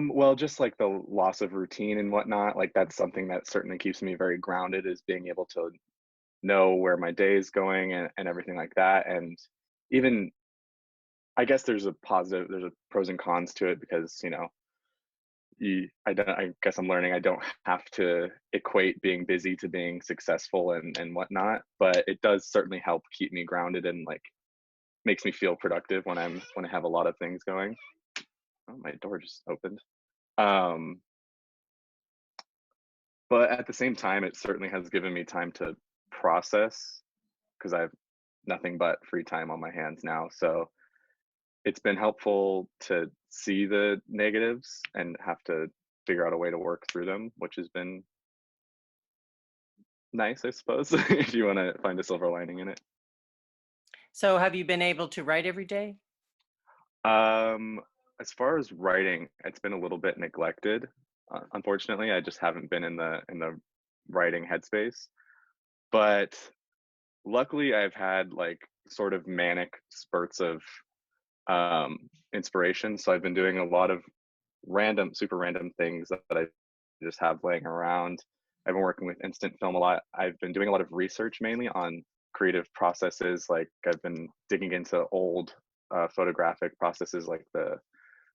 Well, just like the loss of routine and whatnot, like that's something that certainly keeps me very grounded is being able to know where my day is going and everything like that. And even I guess there's a pros and cons to it because, I guess I'm learning I don't have to equate being busy to being successful and whatnot, but it does certainly help keep me grounded and like makes me feel productive when I have a lot of things going. Oh, my door just opened. Um, but at the same time, it certainly has given me time to process because I have nothing but free time on my hands now. So it's been helpful to see the negatives and have to figure out a way to work through them, which has been nice, I suppose, if you want to find a silver lining in it. So have you been able to write every day? Um, as far as writing, it's been a little bit neglected. Unfortunately, I just haven't been in the writing headspace. But luckily, I've had like sort of manic spurts of inspiration. So I've been doing a lot of random, super random things that I just have laying around. I've been working with instant film a lot. I've been doing a lot of research mainly on creative processes. Like I've been digging into old photographic processes like the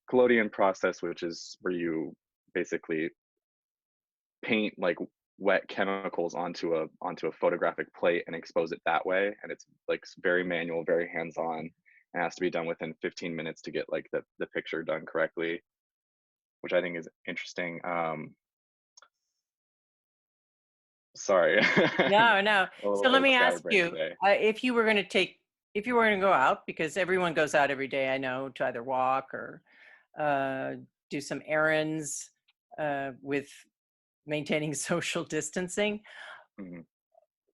collodion process, which is where you basically paint like wet chemicals onto a photographic plate and expose it that way. And it's like very manual, very hands-on. It has to be done within 15 minutes to get like the picture done correctly, which I think is interesting. Sorry, I'm No, no. a little So let bit me ask scatterbrained you, today. if you were going to go out, because everyone goes out every day, I know, to either walk or uh, do some errands with maintaining social distancing. Mhm.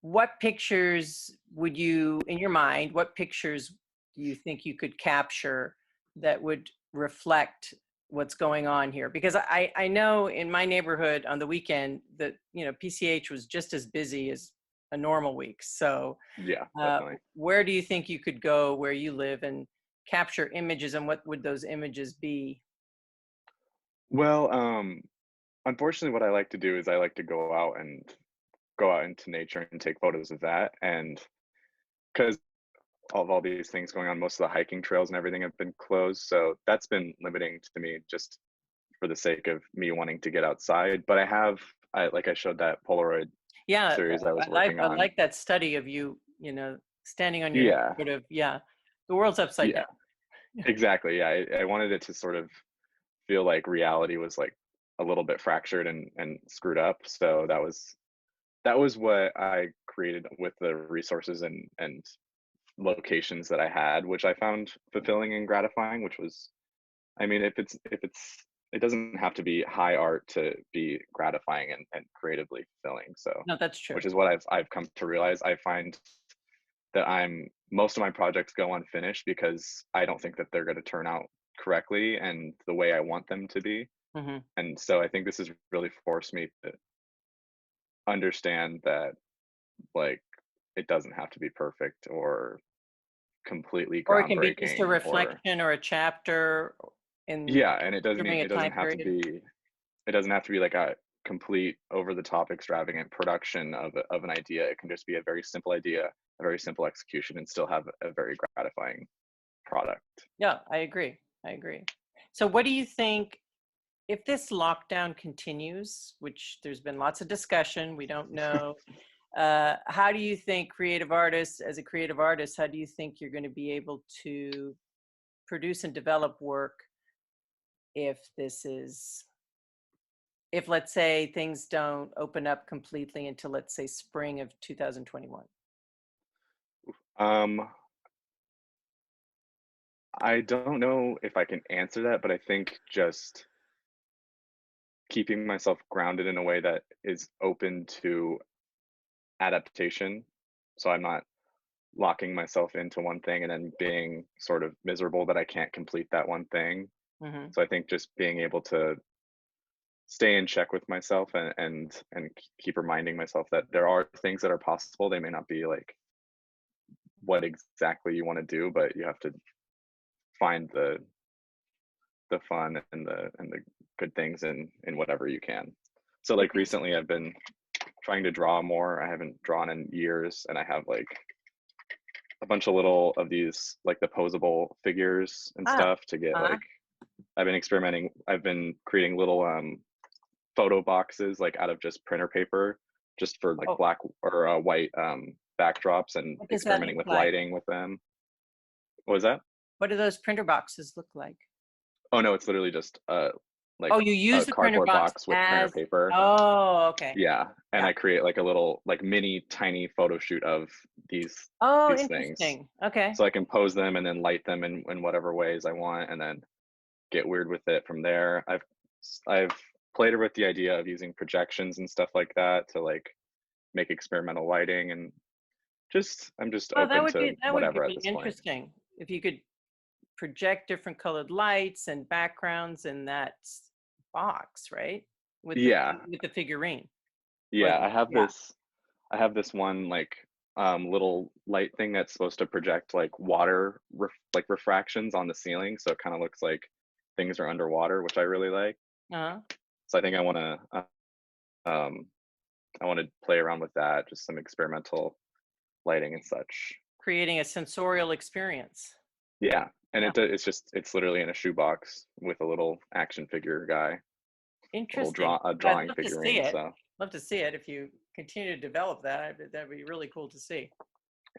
What pictures would you, in your mind, what pictures do you think you could capture that would reflect what's going on here? Because I know in my neighborhood on the weekend that, PCH was just as busy as a normal week. So Yeah, definitely. where do you think you could go where you live and capture images, and what would those images be? Well, unfortunately, what I like to do is I like to go out into nature and take photos of that. And because of all these things going on, most of the hiking trails and everything have been closed. So that's been limiting to me just for the sake of me wanting to get outside. But like I showed that Polaroid Yeah, series I was working I on. like that study of you, standing on your head, Yeah, sort of, yeah, the world's upside yeah, down. exactly. Yeah, I wanted it to sort of feel like reality was like a little bit fractured and screwed up. So that was what I created with the resources and locations that I had, which I found fulfilling and gratifying, which was, I mean, it doesn't have to be high art to be gratifying and creatively fulfilling. So, No, that's true. which is what I've come to realize. I find that most of my projects go unfinished because I don't think that they're going to turn out correctly and the way I want them to be. Hmm. And so I think this has really forced me to understand that like it doesn't have to be perfect or completely Or it can be just a groundbreaking or reflection or a chapter in yeah, and during a it doesn't time have to period. be like a complete over the top extravagant production of an idea. It can just be a very simple idea, a very simple execution and still have a very gratifying product. Yeah, I agree. I agree. So what do you think if this lockdown continues, which there's been lots of discussion, we don't know, how do you think creative artists, as a creative artist, how do you think you're going to be able to produce and develop work if this is, if let's say things don't open up completely until let's say spring of 2021? Um, I don't know if I can answer that, but I think just keeping myself grounded in a way that is open to adaptation. So I'm not locking myself into one thing and then being sort of miserable that I can't complete that one thing. Hmm. So I think just being able to stay in check with myself and keep reminding myself that there are things that are possible. They may not be like what exactly you want to do, but you have to find the fun and the good things in whatever you can. So like Okay. recently I've been trying to draw more. I haven't drawn in years, and I have like a bunch of little of these like the posable figures and Ah, stuff to get uh-huh. like I've been experimenting. I've been creating little photo boxes like out of just printer paper just for like Oh, black or white backdrops and what does that experimenting look with like? lighting with them. What was that? What do those printer boxes look like? Oh no, it's literally just Oh, like you use a the printer cardboard box box with printer as, paper. oh, okay. Yeah, and Yeah. I create like a little like mini tiny photo shoot of these Oh, these things. interesting. Okay. So I can pose them and then light them in whatever ways I want and then get weird with it from there. I've played with the idea of using projections and stuff like that to like make experimental lighting and just I'm just Oh, open to that would be whatever at really this point. interesting if you could project different colored lights and backgrounds in that box, right? Yeah, With the figurine or yeah, the, yeah. I have this one like little light thing that's supposed to project like like refractions on the ceiling, so it kind of looks like things are underwater, which I really like. Uh-huh. So I think um I want to play around with that, just some experimental lighting and such. Creating a sensorial experience. Yeah, and Yeah. it's literally in a shoebox with a little action figure guy, Interesting. a I'd drawing love to see figurine. it. So Love to see it if you continue to develop that. That'd be really cool to see.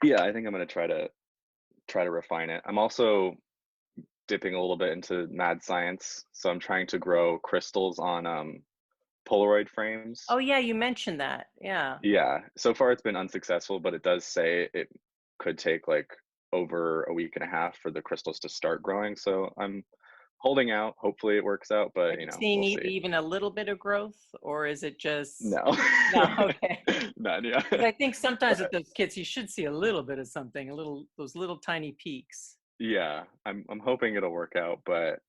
yeah, I think I'm gonna try to refine it. I'm also dipping a little bit into mad science, so I'm trying to grow crystals on Polaroid frames. Oh yeah, you mentioned that. Yeah. Yeah, so far it's been unsuccessful, but it does say it could take like over a week and a half for the crystals to start growing. So I'm holding out. Hopefully it works out, Are but you you know, seeing we'll see. even a little bit of growth, or is it just No, no? Okay. none. Yeah, Because I think sometimes with but those kits, you should see a little bit of something, a little those little tiny peaks. yeah, I'm hoping it'll work out, but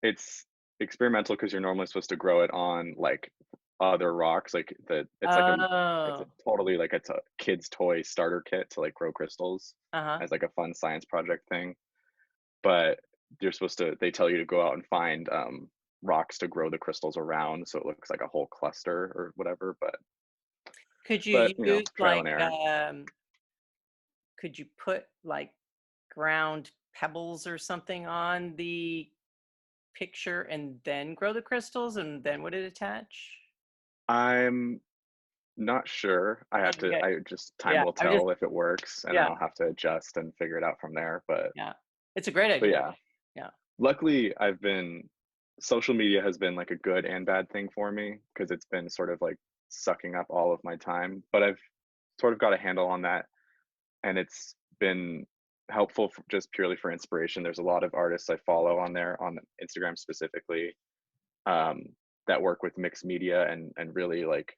it's experimental because you're normally supposed to grow it on like other rocks, like it's a Oh, totally like it's a kid's toy starter kit to like grow crystals uh-huh. as like a fun science project thing. But they tell you to go out and find rocks to grow the crystals around so it looks like a whole cluster or whatever. Could But you you know, use trial like and error. could you put like ground pebbles or something on the picture and then grow the crystals and then would it attach? I'm not sure. Okay. I just time Yeah. will I just tell if it works and then yeah, I'll have to adjust and figure it out from there. yeah. It's a great But idea. yeah, Yeah. luckily social media has been like a good and bad thing for me because it's been sort of like sucking up all of my time, but I've sort of got a handle on that and it's been helpful just purely for inspiration. There's a lot of artists I follow on there on Instagram specifically um, that work with mixed media and really like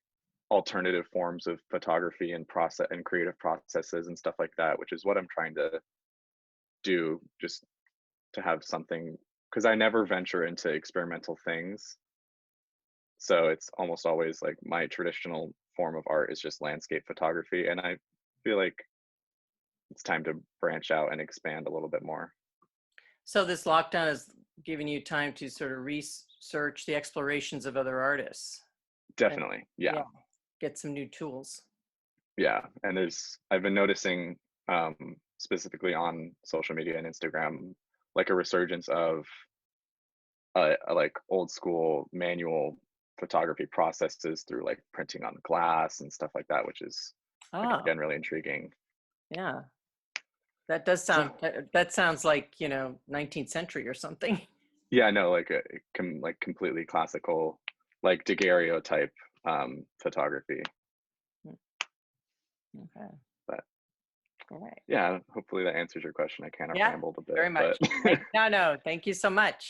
alternative forms of photography and process and creative processes and stuff like that, which is what I'm trying to do just to have something because I never venture into experimental things. So it's almost always like my traditional form of art is just landscape photography. And I feel like it's time to branch out and expand a little bit more. So this lockdown has given you time to sort of research the explorations of other artists and Definitely. yeah, Yeah. get some new tools. Yeah. And I've been noticing specifically on social media and Instagram, like a resurgence of like old school manual photography processes through like printing on glass and stuff like that, which is Oh, again really intriguing. yeah. That does So sound that sounds like, 19th century or something. yeah, no, like like completely classical, like daguerreotype photography. Okay. But All right. yeah, hopefully that answers your question. I kind of Yeah, rambled a bit, very but much. No, no. Thank you so much.